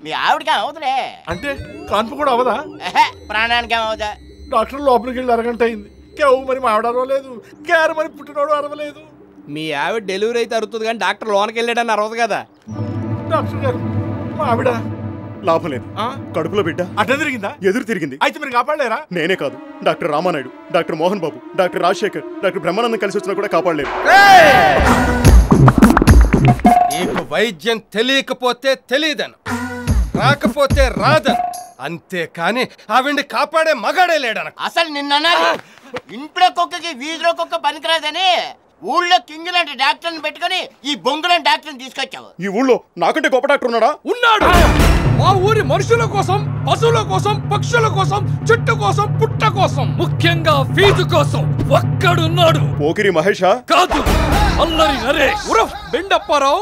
మీ ఆవిడకి అవుతులే. అంటే కాన్పు కూడా అవదా? ప్రాణానికి ఏమవుదా? డాక్టర్ లోపలికి వెళ్ళి అరగంట అయింది. కేవు మరి మా ఆవిడ అరవలేదు, కేర్ మరి పుట్టినోడు అరవలేదు. మీ ఆవిడ డెలివరీ అయితే అరుగుతుంది కానీ డాక్టర్ లోనికి వెళ్ళాడని అరవదు కదా. డాక్టర్ గారు మా ఆవిడ లాభం లేదు. కడుపులో బిడ్డ అడ్డ తిరిగిందా? ఎదురు తిరిగింది. అయితే మీరు కాపాడలేరా? నేనే కాదు, doctor Ramanaidu, doctor Mohan Babu, doctor Rajasekhar, doctor Brahmanandam కలిసి వచ్చినా కూడా కాపాడలేదు. నీకు వైద్యం తెలియకపోతే తెలియదను, రాకపోతే రాదను, అంతేకాని ఆవిడ్ని కాపాడే మగాడే లేడను. అసలు నిన్నన్నారు ఇంట్లో కుక్కకి వీధిలో కుక్క పనికిరాదని ఊళ్ళో కింగ్ లాంటి డాక్టర్ని పెట్టుకుని ఈ బొంగులాంటి డాక్టర్ని తీసుకొచ్చావు. ఈ ఊళ్ళో నాకంటే గొప్ప డాక్టర్ ఉన్నాడా? ఉన్నాడు. మా ఊరి మనుషుల కోసం, పశువుల కోసం, పక్షుల కోసం, చెట్టు కోసం, పుట్ట కోసం, ముఖ్యంగా ఫీజు కోసం ఒక్కడున్నాడు. పోకిరి మహేషా? కాదు, అల్లరి నరేష్ ఉరఫ్ బెండప్పారావు.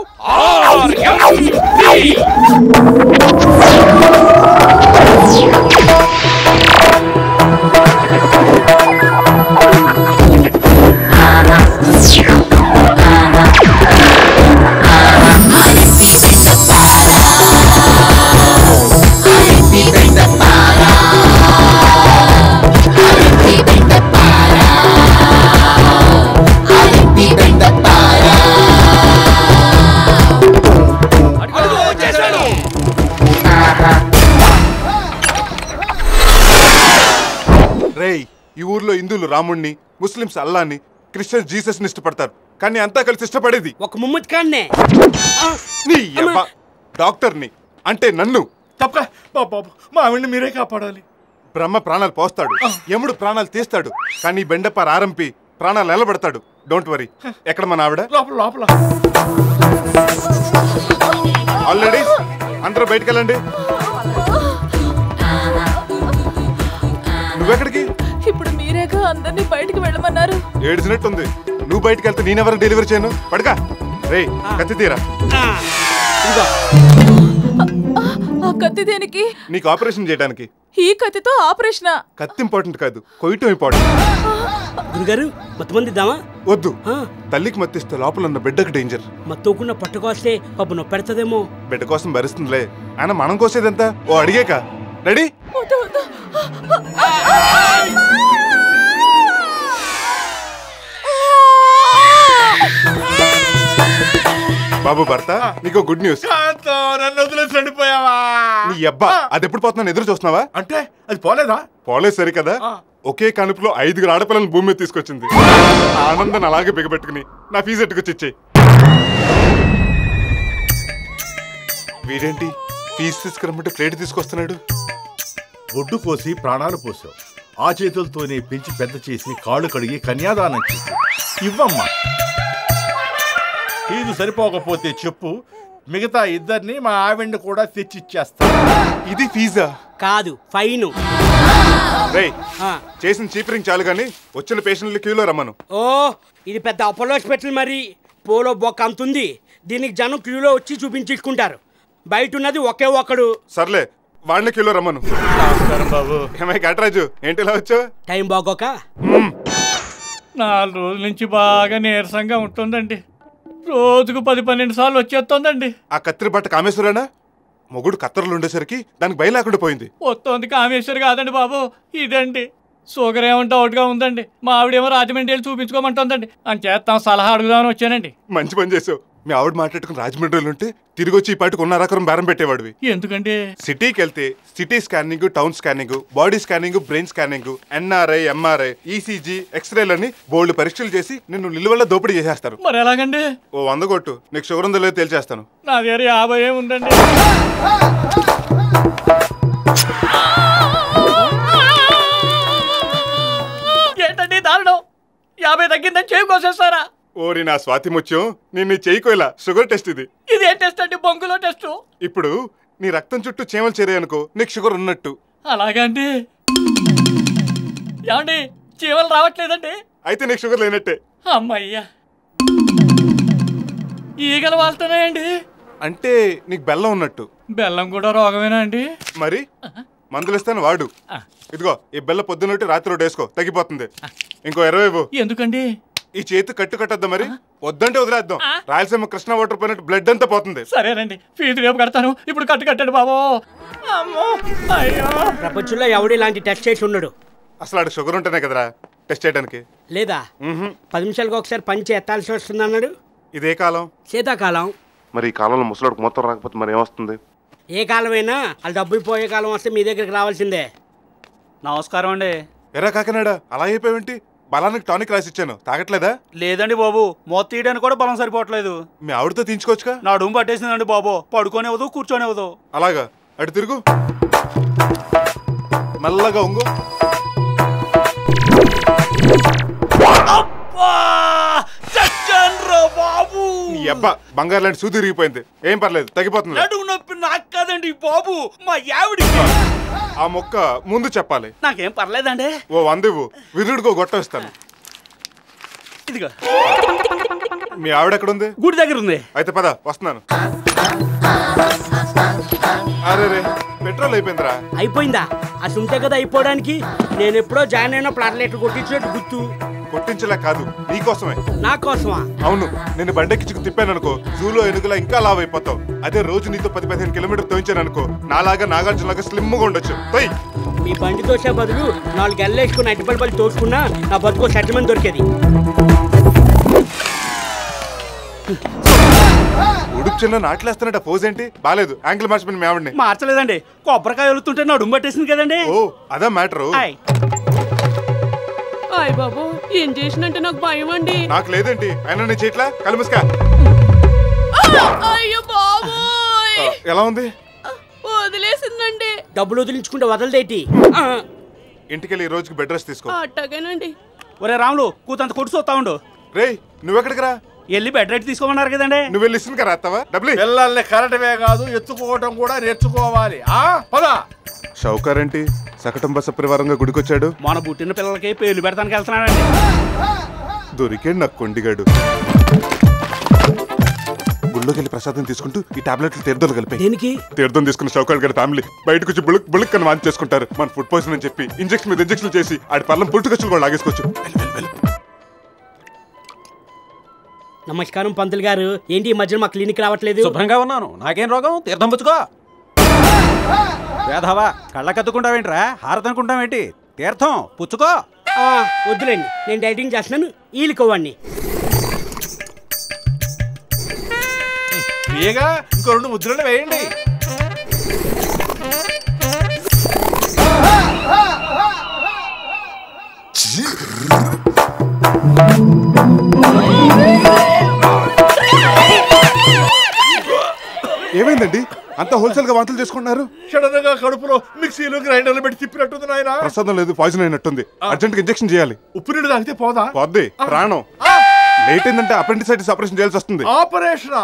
రేయ్, ఈ ఊర్లో హిందువులు రాముణ్ణి, ముస్లింస్ అల్లాని, క్రిస్టియన్స్ జీసస్ ని ఇష్టపడతారు. కానీ అంతా కలిసి ఇష్టపడేది ఒక ముమ్మతి కాన్నే డాక్టర్ని, అంటే నన్ను. తప్ప బాబు మా ఆవిడ్ని మీరే కాపాడాలి. బ్రహ్మ ప్రాణాలు పోస్తాడు, యముడు ప్రాణాలు తీస్తాడు, కానీ బెండప్ప ఆరంపి ప్రాణాలు నిలబెడతాడు. Don't worry. ఎక్కడ మన ఆవిడ? లోపల లోపల. ఆల్రెడీ అందరూ బయటకు వెళ్ళండి. నువ్వెక్కడికి? ఇప్పుడు మీరేగా అందరినీ బయటికి వెళ్ళమన్నారు. ఏడ్చినట్టుంది. నువ్వు బయటకు వెళ్తే నేనెవరు డెలివరీ చేయను? పడక రే, కత్తి తీరా. ఆ కత్తి దేనికి? నీకు ఆపరేషన్ చేయడానికి. ఈ కత్తితో ఆపరేషన్? కత్తి ఇంపార్టెంట్ కాదు, కొయ్యటం ఇంపార్టెంట్. గురుగారు మత్తమంది దామా? వద్దు, తల్లికి మత్తిస్తే లోపల ఉన్న బిడ్డకు డేంజర్. మత్తోకుండా పట్టుకొస్తే పప్పు నొప్పి పెడతదేమో. బిడ్డ కోసం భరిస్తుందిలే, ఆయన మనం కోసేదంత ఓ అడిగాక. రెడీ? బాబు భర్త, నీకు గుడ్ న్యూస్. నన్ను వదిలేసి వెళ్ళిపోయావా? నీ అబ్బా, అది ఎప్పుడు పోతున్నాను ఎదురు చూస్తున్నావా? అంటే అది పోలేదా? పోలేదు సరి కదా. ఒకే కనుపులో 5 ఆడపిల్లలను భూమి మీద తీసుకొచ్చింది. ఆనందాన్ని అలాగే బిగబెట్టుకుని నా ఫీజు ఎట్టుకొచ్చి. వీడేంటి ఫీజు తీసుకురమ్మంటే ప్లేట్ తీసుకొస్తున్నాడు? ఒడ్డు కోసి ప్రాణాలు పోసావు. ఆ చేతులతోనే పెంచి పెద్ద చేసి కాళ్ళు కడిగి కన్యాదానం చేసి ఇవ్వమ్మా. ఫీజు సరిపోకపోతే చెప్పు, మిగతా ఇద్దరిని మా ఆవిడ్ని కూడా తెచ్చిచ్చేస్తా. ఇది ఫీజా? కాదు, ఫైన్. రేయ్, చేసిన చీపరింగ్ చాలు గాని వచ్చిన పేషెంట్లు క్యూలో రమ్మను. ఓ, ఇది పెద్ద అపోలో హాస్పిటల్ మరి. పోలో బొక్క అంతుంది. దీనికి జనం క్యూలో వచ్చి చూపించుకుంటారు. బయట ఉన్నది ఒకే ఒక్కడు. సర్లే, వాడిని క్యూలో రమ్మను. బాబు ఏమై కటరాజు, ఏంటి ఇలా వచ్చావు? టైం బాగోక 4 రోజుల నుంచి బాగా నీరసంగా ఉంటుందండి. రోజుకు 10-12 సార్లు వచ్చేస్తుందండి. ఆ కత్తిరి బట్ట కామేశ్వరేనా? మొగుడు కత్తెరలు ఉండేసరికి దానికి భయం లేకుండా పోయింది. వస్తుంది కామేశ్వరి కాదండి బాబు, ఇదండి. షుగర్ ఏమంటే అవుట్గా ఉందండి. మా ఆవిడేమో రాజమండ్రి వెళ్ళి చూపించుకోమంటుందండి. అని చేస్తాం సలహా అడుగుదామని వచ్చానండి. మంచి పని చేసావు. మీ ఆవిడ మాట్లాడుకుని రాజమండ్రిలో ఉంటే తిరిగి వచ్చి ఈ పాటికి 1.5 ఎకరం బేరం పెట్టేవాడివి. ఎందుకంటే సిటీకి వెళ్తే city scanning, town scanning, body scanning, brain scanning, NRI, MRI, ECG, ఎక్స్రేలని బోల్డ్ పరీక్షలు చేసి నిన్ను నిలువల్ల దోపిడీ చేసేస్తారు. మరి ఎలాగండి? ఓ 100 కొట్టు, నీకు షుగర్ ఉందో లేదో తేల్చేస్తాను. నా దగ్గర 50 ఉందండి. ఏంటండి దారుణం? 50 తగ్గిందని చేయి కోసేస్తారా? ఓరి నా స్వాతి ముత్యం, నిన్ను చెయ్యికోలా. షుగర్ టెస్ట్ ఇది. ఇది ఏ టెస్ట్ అండి? బొంగులో టెస్ట్. ఇప్పుడు నీ రక్తం చుట్టూ చీమలు చేరాయనుకో, నీకు షుగర్ ఉన్నట్టు. అలాగండి. ఏమండి, చీమలు రావట్లేదండి? అయితే నీకు షుగర్ లేనట్టే. అమ్మయ్యా, ఈగలు వాళ్తున్నాయండి. అంటే నీకు బెల్లం ఉన్నట్టు. బెల్లం కూడా రోగమేనా అండి? మరి మందులు ఇస్తాను వాడు. ఇదిగో, ఈ బెల్లం పొద్దున్నట్టు రాత్రి వేసుకో, తగ్గిపోతుంది. ఇంకో 20 ఇవ్వు. ఎందుకండి? ఈ చేతి కట్టు కట్టొద్దా మరి? వద్దంటే వదిలేద్దాం. రాయలసీమ కృష్ణ వాటర్ పోయినట్టు బ్లడ్ అంతా పోతుంది. సరేనండి, ఫీజు రేపు కడతాను. ఇప్పుడు కట్టండి బాబు. అమ్మో, అయ్యో. ప్రపంచంలో ఎవడు ఇలాంటి టెస్ట్ చేసి ఉండడు. అసలు ఆడ షుగర్ ఉంటేనే కదరా టెస్ట్ చేయడానికి. లేదా 10 నిమిషాలకు ఒకసారి పంచి ఎత్తాల్సి వస్తుంది అన్నాడు. ఇదే కాలం, శీతాకాలం. మరి ఈ కాలంలో ముసలాడికి మొత్తం రాకపోతే మరి ఏమొస్తుంది? ఏ కాలమైనా వాళ్ళు డబ్బులు పోయే కాలం వస్తే మీ దగ్గరికి రావాల్సిందే. నమస్కారం అండి. ఎరా కాకినాడ, అలా అయిపోయావేంటి? బలానికి టానిక్ రాసి ఇచ్చాను, తాగట్లేదా? లేదండి బాబు, మొత్తం తీయడానికి కూడా బలం సరిపోవట్లేదు. మీ ఆవిడతో తీయించుకోవచ్చుగా. నా డూమ్ పట్టేసిందండి బాబు, పడుకోనివ్వదు కూర్చోనివ్వదు. అలాగా, అటు తిరుగు, మెల్లగా ఉంగు. బాబు నీ అబ్బా బంగారు లాంటి సూది తిరిగిపోయింది. ఏం పర్లేదు, తగ్గిపోతుంది. నడుము నొప్పి నాకు కాదండి బాబు, మా ఆవిడికి. ఆ మొక్క ముందు చెప్పాలి. నాకేం పర్లేదండి. ఓ 100 ఇవ్వు, విరుడుకో గొట్టం ఇస్తాను. ఇదిగో. మీ ఆవిడ ఎక్కడుంది? గుడి దగ్గర ఉంది. అయితే పద, వస్తున్నాను. అరే పెట్రోల్ అయిపోయిందిరా. అయిపోయిందా? అసలు ఉంటే కదా అయిపోవడానికి. నేను ఎప్పుడో జాయిన్ అయిన ప్లాట్లెట్లు కొట్టించినట్టు గుర్తు. కొట్టించలే కాదు, నీకోసమే. నా కోసమా? అవును, నేను బండెక్కించుకు తిప్పాను అనుకో, జూలో ఎనుగులా ఇంకా లావ్ అయిపోతావు. అదే రోజు నీతో 10-15 కిలోమీటర్లు తోయించాను అనుకో, నాలాగా నాగార్జునలాగా స్లిమ్గా ఉండొచ్చు. తోయ్. మీ బండి తోసే బదులు 4 గెలలు వేసుకుని అడ్డిపల్లి తోసుకున్నా నా బతుకు సెటిల్మెంట్ దొరికేది. ఉడుపు చిన్న నాట్లేస్తానంట, పోజ్ ఏంటి? బాలేదు, యాంగిల్ మార్చిపోయిన మీ ఆవిడని. మార్చలేదండి, కొబ్బరికాయ వెళ్తుంటే నడుము పట్టేసింది కదండి. ఓ అదా మ్యాటరు. అయ్ బాబు, ఏం చేసినంటే నాకు భయం అండి. నాకు లేదేంటి, అయినా నీ చేట్లా కలుముసుకా. అయ్యో బాబు, ఎలా ఉంది? వదిలేసిందండి. డబ్బులు వదిలించుకుంటే వదలదేటి. ఇంటికెళ్ళి ఈ రోజుకి బెడ్ రెస్ట్ తీసుకో. అట్టగేనండి. ఒరే రాములు, కూతంత కొట్టు చూస్తా ఉండు. రేయ్, నువ్వెక్కడికి రా? వెళ్ళి బెడ్ రెస్ట్ తీసుకోమన్నారు కదండి. నువ్వు వెళ్ళి ఇస్తుంది కదా అత్తవా డబ్బులు. పిల్లల్ని కరటమే కాదు, ఎత్తుకోవటం కూడా నేర్చుకోవాలి. పద. షౌకర్ ఏంటి సకటం బస పరివారంగా గుడికొచ్చాడు? మన పుట్టిన పిల్లలకి పేర్లు పెడతానికి వెళ్తున్నాడండి. దొరికాడు నాకు కొండిగాడు. గుళ్ళోకి వెళ్ళి ప్రసాదం తీసుకుంటూ ఈ టాబ్లెట్లు తీర్థం కలిపి. దేనికి? తీర్థం తీసుకున్న షౌకర్ గారి ఫ్యామిలీ బయటకు వచ్చి బుళుక్ బుళుక్ అని వాంతి చేసుకుంటారు. మన ఫుడ్ పాయిజన్ అని చెప్పి ఇంజక్షన్ మీద ఇంజక్షన్ చేసి ఆడి పళ్ళం పుట్టుకొచ్చులు కూడా లాగేసుకోవచ్చు. నమస్కారం పంతులు గారు. ఏంటి ఈ మధ్యన మా క్లినిక్ రావట్లేదు? శుభ్రంగా ఉన్నాను, నాకేం రోగం? తీర్థం పుచ్చుకో. వేధవా, కళ్ళకత్తుకుంటావేంట్రా? హారతి అనుకుంటావేంటి? తీర్థం పుచ్చుకో. వద్దులేండి, నేను డైటింగ్ చేస్తున్నాను. ఈలుకోవాడిని. ఫ్రీగా ఇంకో 2 ముద్రలు వేయండి. ఏమైందండి? అంత హోల్సేల్ గా వాంతులు చేసుకుంటున్నారు? సడన్ గా కడుపులో మిక్సీలో గ్రైండర్లు పెట్టి తిప్పినట్టుంది నాయన. ప్రసాదం లేదు, పాయిజన్ అయినట్టుంది. అర్జెంట్ గా ఇంజక్షన్ చేయాలి. ఉప్పు నీళ్ళు తాగితే పోదా? పోద్ది, ప్రాణం. లేట్ అయిందంటే అపెండిసైటిస్ ఆపరేషన్ చేయాల్సి వస్తుంది. ఆపరేషన్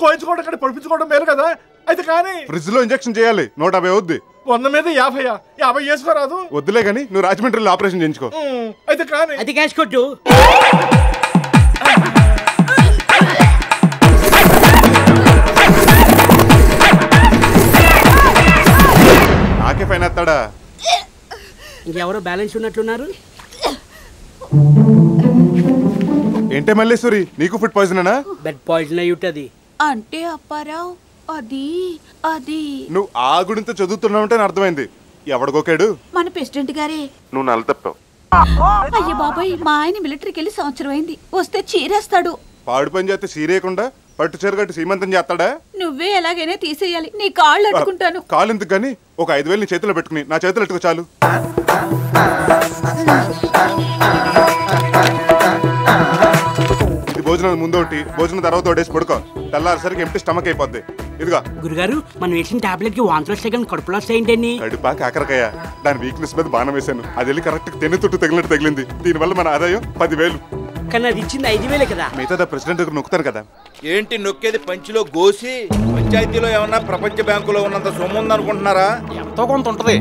కోయించుకోవడం కంటే పడిపించుకోవడం మేలు కదా. అయితే కానీ ఫ్రిడ్జ్ లో ఇంజక్షన్ చేయాలి. 150 అవుద్ది. 100 మీద 50 చేసుకోరాదు? వద్దులే గానీ నువ్వు రాజమండ్రిలో ఆపరేషన్ చేయించుకో. అయితే కానీ అది క్యాష్ కొట్టు. నాకే ఫైన్ ఎత్తాడా? ఇంకెవరో బ్యాలెన్స్ ఉన్నట్లున్నారు. ఏంటే మల్లేశ్వరి, నీకు ఫుడ్ పాయిజనేనా? బెడ్ పాయిజన్ అయ్యి ఉంటది. అంటే అప్పారావు, అది నువ్వు ఆ గుడింతో చదువుతున్నావంటే అర్థమైంది. ఎవడికోకాడు? మన ప్రెసిడెంట్ గారే. నువ్వు నల్ల తప్పావు. అయ్య బాబాయ్, మా ఆయన మిలిటరీకి వెళ్ళి సంవత్సరం అయింది. వస్తే చీరేస్తాడు. పాడు పని చేస్తే సీరేయకుండా పట్టు చీర కట్టి సీమంతం చేస్తాడా? నువ్వే ఎలాగైనా తీసేయాలి. నీ కాళ్ళు అట్టుకుంటాను. కాలు ఎందుకు కానీ ఒక 5000 నీ చేతిలో పెట్టుకుని నా చేతిలో పెట్టుకో చాలు. ఇది భోజనం ముందు ఒకటి, భోజనం తర్వాత ఒకటేసి పడుకో. తెల్లారిసరికి ఎంప్టీ స్టమక్ అయిపోద్ది. ఇదిగా గురుగారు, మనం వేసిన టాబ్లెట్ కి వాంతులు వస్తాయి కానీ కడుపులో వస్తాయండి. కడుపా కాకరకాయ, దాని వీక్నెస్ మీద బాణం వేశాను. అది వెళ్ళి కరెక్ట్ తెన్ను తుట్టు తగిలినట్టు తగిలింది. దీనివల్ల మన ఆదాయం 10,000. కానీ అది ఇచ్చింది 5,000 కదా. మిగతా ప్రెసిడెంట్ దగ్గర నొక్కుతారు కదా. ఏంటి నొక్కేది? పంచిలో గోసి పంచాయతీలో ఏమన్నా ప్రపంచ బ్యాంకులో ఉన్నంత సొమ్ము ఉందనుకుంటున్నారా? ఎంతో కొంత ఉంటది,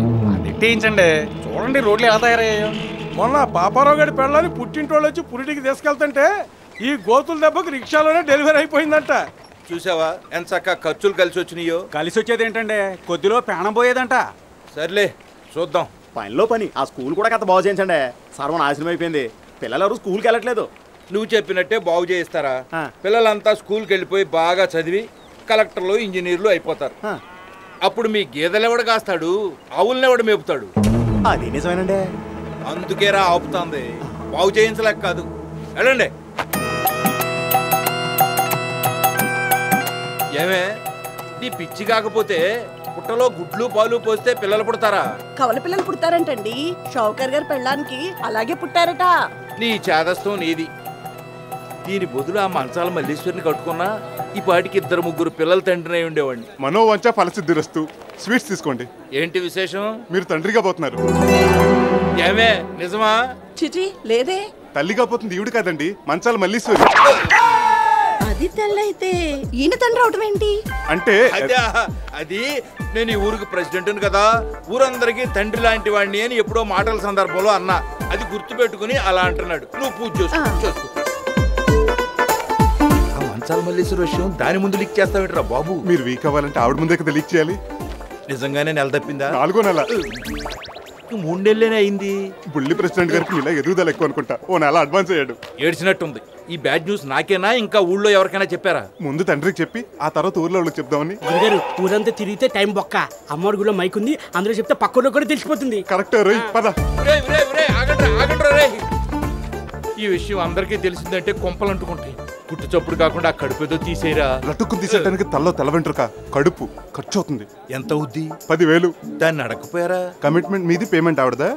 నెట్టేయించండి. చూడండి రోడ్లు ఎలా తయారయ్యాయో. మొన్న పాపారావు గారి పెళ్ళని పుట్టింటోళ్ళు వచ్చి పురిటికి తీసుకెళ్తుంటే ఈ గోతుల దెబ్బకి రిక్షాలోనే డెలివరీ అయిపోయిందంట. చూసావా ఎంత చక్కగా ఖర్చులు కలిసి వచ్చినాయో? కలిసి వచ్చేది ఏంటండి, కొద్దిలో ప్రాణం పోయేదంట. సర్లే చూద్దాం. పనిలో పని ఆ స్కూల్ కూడా కథ బాగు చేయించండి. సర్వనాశనం అయిపోయింది. పిల్లలు ఎవరు స్కూల్కి వెళ్ళట్లేదు. నువ్వు చెప్పినట్టే బాగు చేయిస్తారా? పిల్లలంతా స్కూల్కి వెళ్ళిపోయి బాగా చదివి కలెక్టర్లు ఇంజనీర్లు అయిపోతారు. అప్పుడు మీ గేదెలు ఎవడు కాస్తాడు, ఆవుల్ని ఎవడు మేపుతాడు? అది నిజమేనండి. అందుకేరా ఆపుతాంది, బాగు చేయించలేక కాదు. వెళ్ళండి. ఏమే నీ పిచ్చి కాకపోతే పుట్టలో గుడ్లు పాలు పోస్తే పిల్లలు పుడతారా? కవల పిల్లలు పుడతారంటండి. షౌకర్ గారి పెళ్ళానికి అలాగే పుట్టారట. నీ చేదస్తం నీది. దీని బదులు ఆ మంచాల మల్లీశ్వరిని కట్టుకున్నా ఈ పాటికి 2-3 పిల్లల తండ్రినై ఉండేవాడిని. మనోవంచ ఫలసిద్ధిరస్తు. స్వీట్స్ తీసుకోండి. ఏంటి విశేషం? మీరు తండ్రిగా పోతున్నారు. ఏమే నిజమా? చిచి లేదే. తల్లిగా పోతుంది ఈవిడ కాదండి, మంచాల మల్లీశ్వరి. అది తెల్లైతే ఈయన తండ్రి అవటం ఏంటి? అంటే అది నేను ఈ ఊరికి ప్రెసిడెంట్ కదా, ఊరందరికీ తండ్రి లాంటి వాడిని అని ఎప్పుడో మాటల సందర్భంలో అన్నా. అది గుర్తు పెట్టుకుని అలా అంటున్నాడు. నువ్వు పూజ చేసుకో. ఆ మంచాల మల్లీశ్వరి విషయం దాని ముందు లీక్ చేస్తావేంట్రా బాబు? మీరు వీక్ అవ్వాలంటే ఆవిడ ముందే కదా లీక్ చేయాలి. నిజంగానే నెల తప్పిందా? 4వ నెల. 3 నెలలేనే అయింది. బుల్లి ప్రెసిడెంట్ గారికి ఇలా ఎదుగుదల ఎక్కువ అనుకుంటా. ఓ నెల అడ్వాన్స్ అయ్యాడు. ఏడ్చినట్టుంది. ఈ బ్యాడ్ న్యూస్ నాకేనా ఇంకా ఊళ్ళో ఎవరికైనా చెప్పారా? ముందు తండ్రికి చెప్పి ఆ తర్వాత ఊర్లో వాళ్ళకి చెప్దామని. గురుగారు ఊరంతా తిరిగితే టైం బొక్క. అమ్మవారి గుడిలో మైక్ ఉంది, అందరూ చెప్తే పక్కలో కూడా తెలిసిపోతుంది. కరెక్ట్ రోయ్, పద. ఈ విషయం అందరికీ తెలిసిందంటే కొంపలు అంటుకుంటాయి. పుట్టు చప్పుడు కాకుండా ఆ కడుపు ఏదో తీసేయరా. లటుక్కు తీసేయడానికి తల్లో తెల్ల వెంట్రుక, కడుపు ఖర్చు అవుతుంది. ఎంత అవుద్ది? 10,000. దాన్ని అడగపోయారా? కమిట్మెంట్ మీది, పేమెంట్ ఆవిడదా?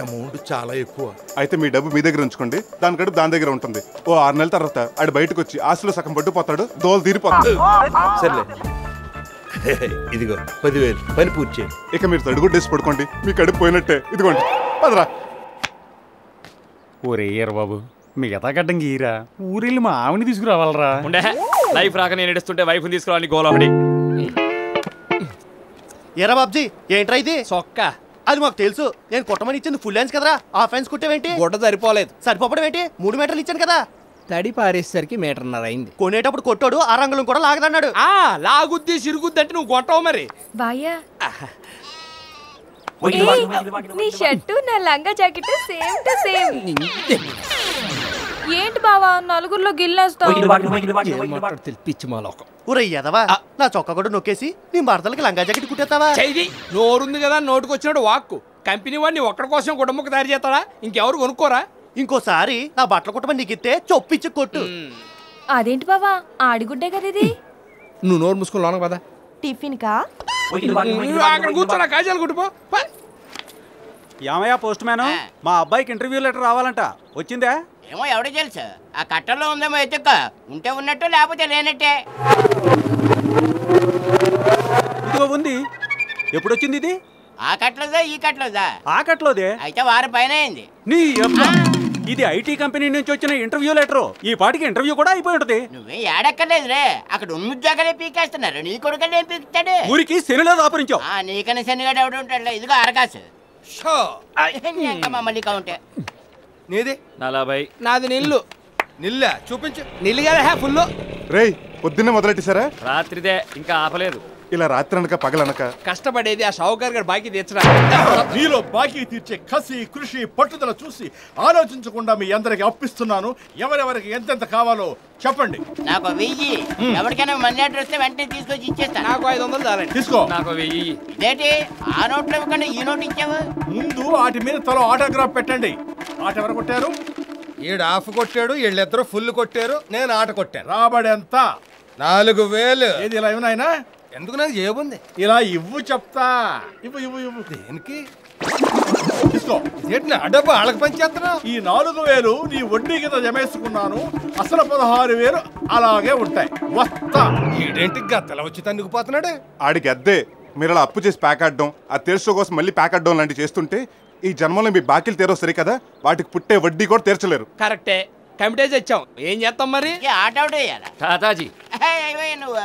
అమౌంట్ చాలా ఎక్కువ. అయితే మీ డబ్బు మీ దగ్గర ఉంచుకోండి, దాని కడుపు దాని దగ్గర ఉంటుంది. ఓ 6 నెలల తర్వాత ఆడు బయటకు వచ్చి ఆశలో సగం పట్టుపోతాడు, దోలు తీరిపోతాడు. సర్లే ఇదిగో 10,000 పని పూర్తి చేయి. ఇక మీరు తడుగుడ్డేసి పడుకోండి, మీ కడుపు పోయినట్టే. ఇదిగోండి పదరా. ఒరే బాబు మిగతా గడ్డం గీరా, ఊరెళ్ళి మా ఆవిని తీసుకురావాలరా. ఉండే లైఫ్ రాక నేను ఏడుస్తుంటే వైఫ్ తీసుకురావాలి గోలవడి. ఎరా బాబ్జీ ఏంట్రా ఇది? సొక్క. అది మాకు తెలుసు. నేను కుట్టమని ఇచ్చింది ఫుల్ హ్యాండ్స్ కదరా. ఆ ఫ్యాన్స్ కుట్టేవేంటి? గుడ్డ సరిపోలేదు. సరిపోవడం ఏంటి? 3 మీటర్లు ఇచ్చాను కదా. తడి పారేసరికి 1.5 అయింది. కొనేటప్పుడు కొట్టాడు, ఆ రంగులను కూడా లాగదన్నాడు. లాగుద్ది సిరుగుద్ది అంటే నువ్వు కొట్టవు మరి. బాయ్యా నీ షర్టు నా లంగా జాకెట్ సేమ్ టు సేమ్. ఏంటి బావా నలుగురిలో గిల్లేస్తావు? పిచ్చి మాలోకం. ఊరే ఎదవా, నా చొక్కా కూడా నొక్కేసి నీ భర్తలకి లంగా జాకెట్ కుట్టేస్తావా? చెయ్యి. నోరుంది కదా నోటుకు వచ్చినాడు వాక్కు. కంపెనీ వాడిని ఒక్కడి కోసం గుడ్డముక్క తయారు చేస్తాడా? ఇంకెవరు కొనుక్కోరా? ఇంకోసారి నా బట్టలు కుట్టమని నీకు ఇస్తే చొప్పిచ్చి కొట్టు. అదేంటి బావా ఆడిగుడ్డే కదా ఇది. నువ్వు నోరు మూసుకుని లోనకు పదా. టిఫిన్ కా? అక్కడ కూర్చోరా కాజాలు కుట్టుపో. ఏమయ్యా పోస్ట్ మ్యాన్, మా అబ్బాయికి ఇంటర్వ్యూ లెటర్ రావాలంట, వచ్చిందా? ఏమో ఎవడో తెలుసు. ఆ కట్టంలో ఉందేమో ఎత్తుక్క. ఉంటే ఉన్నట్టు లేకపోతే లేనట్టే. ఇదిగో ఉంది. ఎప్పుడు వచ్చింది ఇది? ఆ కట్లోదా ఈ కట్లోదా? ఆ కట్లోదే. అయితే వారం పైన అయింది. నీ ఇది ఐటీ కంపెనీ నుంచి వచ్చిన ఇంటర్వ్యూ లెటర్. ఈ పాటికి ఇంటర్వ్యూ కూడా అయిపోయి ఉంటది. నువ్వే ఏడక్కర్లేదు రే, అక్కడ ఉన్న ఉద్యోగాలే పీకేస్తున్నారు. నీ కొడుకనే ఏం పీకుతాడు? ఊరికి శనిలో దాపరించావు. నీకన్నా శనిగాడు ఎవడు ఉంటాడు? ఇదిగో అరకాసు మళ్ళీ కౌంటే. నీది 40. నాది నిల్లు. నిల్లా చూపించు. నిల్లు కదా ఫుల్. రేయ్ పొద్దున్నే మొదలెట్టేశారా? రాత్రిదే ఇంకా ఆపలేదు. ఇలా రాత్రి అనక పగలనక కష్టపడేది ఆ షావుకార్ గారు బాకీ తీర్చరా. మీలో బాకీ తీర్చే కసి, కృషి, పట్టుదల చూసి ఆలోచించకుండా మీ అందరికి అప్పిస్తున్నాను. ఎవరెవరికి ఎంతెంత కావాలో చెప్పండి. నాకు 1000. ఎవరికైనా మనీ ఆర్డర్ వస్తే వెంటనే తీసుకొచ్చి ఇచ్చేస్తాను. నాకు 500 చాలండి. తీసుకో. నాకు 1000. ఇదేంటి ఆ నోట్లో ఇవ్వకుండా ఈ నోట్ ఇచ్చావు? ముందు వాటి మీద తలో ఆటోగ్రాఫ్ పెట్టండి. ఆట ఎవరు కొట్టారు? ఈడు ఆఫ్ కొట్టాడు, వీళ్ళిద్దరూ ఫుల్ కొట్టారు, నేను ఆట కొట్టాను. రాబడి ఎంత? 4000. ఏది ఇలా ఇవ్వనాయనా? ఎందుకు నాకు జేబుంది. ఇలా ఇవ్వు చెప్తా. ఇవ్వు ఇవ్వు ఇవ్వు. దేనికి? తీసుకో. నా డబ్బు వాళ్ళకి పనిచేస్తున్నా. ఈ 4000 నీ వడ్డీ కింద జమేసుకున్నాను. అసలు 16,000 అలాగే ఉంటాయి. వస్తా. ఏంటి గత్తల వచ్చి తన్నుకుపోతున్నాడు? ఆడికి అద్దే. మీరు అలా అప్పు చేసి ప్యాక్ ఆడడం, ఆ తీర్చడం కోసం మళ్ళీ ప్యాక్ ఆడడం లాంటివి చేస్తుంటే ఈ జన్మలో మీ బాకీలు తీరో సరే కదా, వాటికి పుట్టే వడ్డీ కూడా తీర్చలేరు. కరెక్టే. కమిటేజ్ వచ్చాం, ఏం చేస్తాం మరి? ఆట అవుట్ వేయాలా? తాతాజీ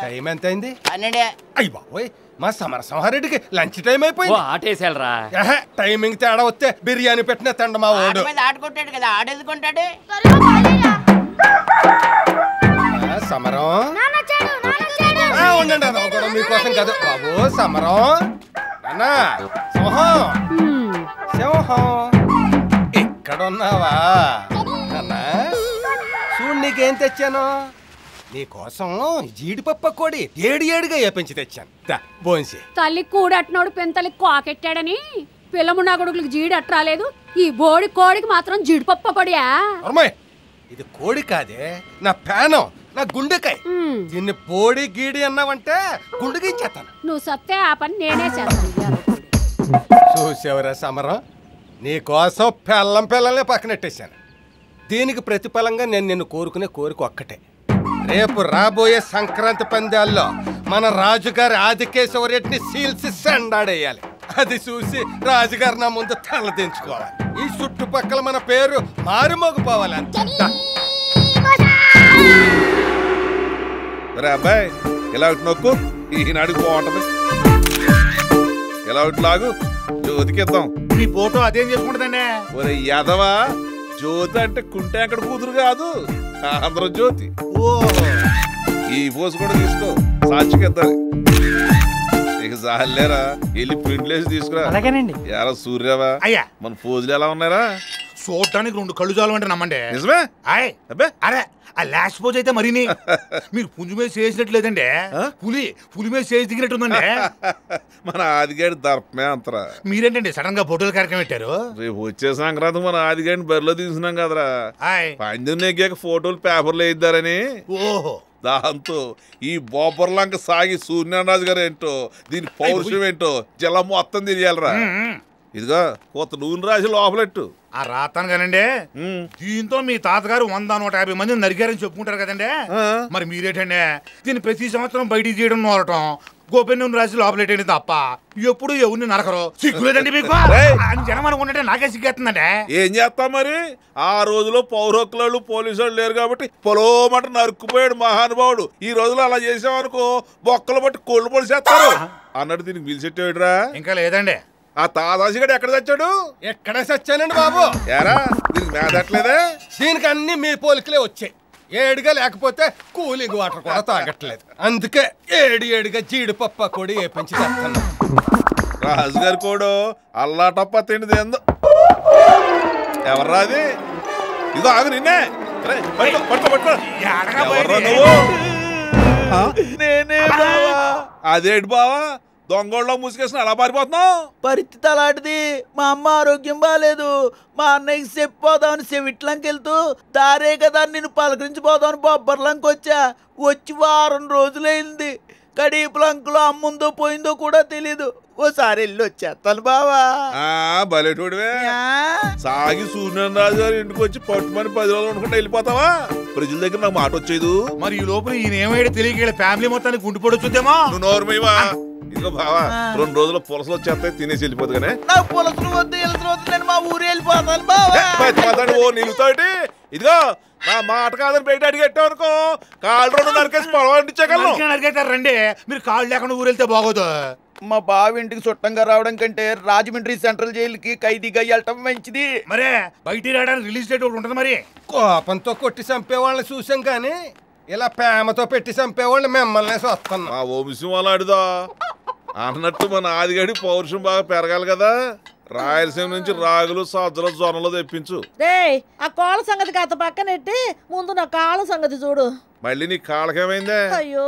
టైం ఎంత అయింది? 12. అయ్యి బాబోయ్, మా సమరసింహారెడ్డికి లంచ్ టైం అయిపోయింది. ఆటేసాలరా. టైమింగ్ తేడా వస్తే బిర్యానీ పెట్టిన తండ మా వాడు. ఆట కొట్టాడు కదా, ఆడెదుకుంటాడు. సమరం ఉండండి, అది కూడా మీకోసం కాదు బాబు. సమరం అన్నా, సింహం సింహం ఇక్కడ ఉన్నావా అన్నా? ఇప్పుడు నీకేం తెచ్చాను? నీకోసం జీడిపప్పు కోడి ఏడుగా ఏపించి తెచ్చాను. బోన్సి తల్లి కూడట్టినోడు పెంతలి కోకెట్టాడని పిల్లమున్నా కొడుకులకు జీడట్రాలేదు, ఈ బోడి కోడికి మాత్రం జీడిపప్పు కొడియా? ఇది కోడి కాదే, నా ప్రాణం, నా గుండెకాయ. దీన్ని బోడి గీడి అన్నావంటే గుండెకించేస్తాను. నువ్వు సత్తే ఆ పని నేనే చేస్తాను. చూసేవరా సమరం, నీకోసం పిల్లల్ని పక్కనెట్టేశాను. దీనికి ప్రతిఫలంగా నేను నిన్ను కోరుకునే కోరిక ఒక్కటే. రేపు రాబోయే సంక్రాంతి పందాల్లో మన రాజుగారి ఆదికేశవరెడ్డిని సీల్సి సండాడేయాలి. అది చూసి రాజుగారు నా ముందు తలదించుకోవాలి. ఈ చుట్టుపక్కల మన పేరు మారుమోగిపోవాలి. అబ్బాయి ఇలా నొక్కు, ఈనాడికి బాగుంటది. ఇలా లాగు, జ్యోతికిద్దాం. మీ ఫోటో అదేం చేసుకుంటుందండి? ఒరే యాదవా, జ్యోతి అంటే కుంటే అక్కడ కూతురు కాదు, ఆంధ్ర జ్యోతి. ఈ పోసు కూడా తీసుకో, సాక్షికిద్దాలి. ఇక చాలేరా, వెళ్ళి ప్రింట్లేసి తీసుకురా. అలాగేనండి. ఎలా సూర్యవా అయ్యా, మన పోజులు ఎలా ఉన్నారా? చూడటానికి 2 కళ్ళు చాలు అంటే నమ్మండి. నిజమే? అబ్బే అరే, ఆ లాస్ట్ పోజ్ అయితే మరిని మీరు పుంజు మీద చేసినట్లేదండి, పులి మీద చేసి దిగినట్టుందండి. మన ఆదిగాడి దర్పమే అంతరా. మీరేంటండి సడన్ గా ఫోటోలు కార్యక్రమం పెట్టారు? రేపు వచ్చే సంక్రాంతి మన ఆదిగాడిని బరిలో తీసినాం కదరా, పందెం నెగ్గాక ఫోటోలు పేపర్లు వేయిద్దారని. ఓహో, దాంతో ఈ బోపర్లంక సాగి సూర్యనారాజు గారు ఏంటో, దీని పౌరుషం ఏంటో జిల్లా మొత్తం తెలియాలరా. ఇదిగా కొత్త నూనె రాసి లోపలెట్టు. ఆ రాతాను కానండి, దీంతో మీ తాతగారు 100-150 మందిని నరికారని చెప్పుకుంటారు కదండి. మరి మీరేటండి దీన్ని ప్రతి సంవత్సరం బయటికి చేయడం నోరటం, గోపెన్ నూనె రాసి లోపలెట్టండి తప్ప ఎప్పుడు ఎవరిని నరకరు. సిగ్గులేదండి మీకు అని జనం అనుకుంటే నాకే సిగ్గేస్తుందండి. ఏం చేస్తాం మరి, ఆ రోజులో పౌరకులు పోలీసు వాళ్ళు లేరు కాబట్టి పొలోమట నరుక్కుపోయాడు మహానుభావుడు. ఈ రోజులో అలా చేసామనుకో బొక్కలు బట్టి కోళ్ళు పొడి చేస్తారు అన్నట్టు దీనికి పిలిచెట్టేడురా. ఇంకా లేదండి, ఆ తాదాసిగడు ఎక్కడ చచ్చాడు? ఎక్కడ చచ్చానండి బాబు? ఏరా దీనికి మేదట్లేదే? దీనికి అన్ని మీ పోలికలే వచ్చాయి. ఏడుగా లేకపోతే కూలింగ్ వాటర్ కూడా తాగట్లేదు. అందుకే ఏడుగా జీడిపప్పు కూడా ఏపించి తెస్తాను. రాజుగారి కోడు అల్లాటప్ప తిండిది ఎందు. ఎవర్రా అది? ఇదో ఆగు, నిన్నే. నేనే బావా. అదేంటి బావా, దొంగోళ్ళలో ముసుకేసిన అలా పారిపోతున్నావు? పరిస్థితి అలాంటిది. మా అమ్మ ఆరోగ్యం బాగాలేదు. మా అన్నయ్యకి చెప్పిపోదామని చెవిట్లంకి వెళ్తూ దారే కదా నిన్ను పలకరించిపోదామని బొబ్బర్లంకి వచ్చా. వచ్చి వారం రోజులైంది. కడీపులంకులో అమ్ముందో పోయిందో కూడా తెలీదు. ఓసారి వెళ్ళి వచ్చేస్తాను బావా. బలేటోడివే. సాగి సూర్యనారాజు గారి ఇంటికి వచ్చి పట్టుమని 10 రోజులు అనుకుంటే వెళ్ళిపోతావా? ప్రజల దగ్గర నాకు మాట వచ్చేది. మరి ఈ లోపల ఈయన ఏమైనా తెలియక ఫ్యామిలీ మొత్తానికి గుండు పొడొచ్చుద్దేమో. నువ్వు నోరుమయ్యవా. ఇదిగో బావా, 2 రోజులు పులసలు వచ్చేస్తాయి, తినేసి వెళ్ళిపోదు. కానీ నాకు పులసలు వద్దు, నేను మా ఊరు వెళ్ళిపోతాను బావా. ఓ నిలుతాటి. ఇదిగో నా మాట కాదని బయట అడిగెట్టావు అనుకో, కాళ్ళు 2 నరికేసి పొలం అంటించగలను. నరికేస్తారు రండి, మీరు కాళ్ళు లేకుండా ఊరు వెళ్తే బాగోదు. మా బావ ఇంటికి చుట్టంగా రావడం కంటే రాజమండ్రి సెంట్రల్ జైలుకి ఖైదీగా వెళ్ళటం మంచిది. మరే బయటికి రావడానికి రిలీజ్ డేట్ ఒకటి ఉంటుంది. మరి కోపంతో కొట్టి చంపేవాళ్ళని చూసాం కానీ ఇలా ప్రేమతో పెట్టి చంపేవాళ్ళు మిమ్మల్ని చూస్తున్నాం. ఆ వంశం అలాంటిదా అన్నట్టు మన ఆదిగాడి పౌరుషం బాగా పెరగాలి కదా. రాయలసీమ నుంచి రాగులు, సజ్జలు, జొన్నలు తెప్పించు. ఆ కోళ్ళ సంగతి కాస్త పక్కనెట్టి ముందు నా కాళ్ళ సంగతి చూడు. మళ్ళీ నీ కాళ్ళకేమైందే? అయ్యో,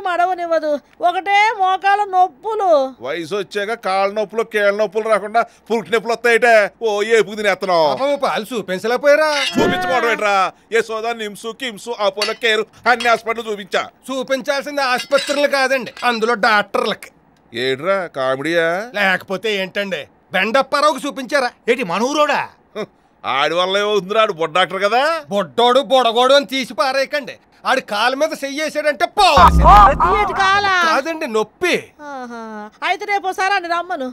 మడవనివ్వదు. ఒకటే మోకాళ్ళ నొప్పులు. వయసు వచ్చాక కాళ్ళ నొప్పులు, కీళ్ళ నొప్పులు రాకుండా పురుటి నొప్పులు వస్తాయిటే. ఓ ఏపుకు తినేస్తున్నావు. పాలు చూపించలేకపోయారా? చూపించుకోవడం ఏంట్రా? ఏ సోదా నిమ్స్, కిమ్స్, అపోలో కేర్ అన్ని హాస్పిటల్ చూపించా. చూపించాల్సింది ఆసుపత్రులు కాదండి, అందులో డాక్టర్లకి. ఏడ్రా కామెడీయా? లేకపోతే ఏంటండి, బెండప్పారావుకి చూపించారా? ఏంటి మనూరోడా? ఆడి వల్ల ఏమవుతుందిరా, ఆడు బొడ్డ డాక్టర్ కదా. బొడ్డోడు బొడగోడు అని తీసి పారేయకండి. ఆడి కాలు మీద చెయ్యేసాడంటే కాదండి, నొప్పి. అయితే రేపు సారా రమ్మను.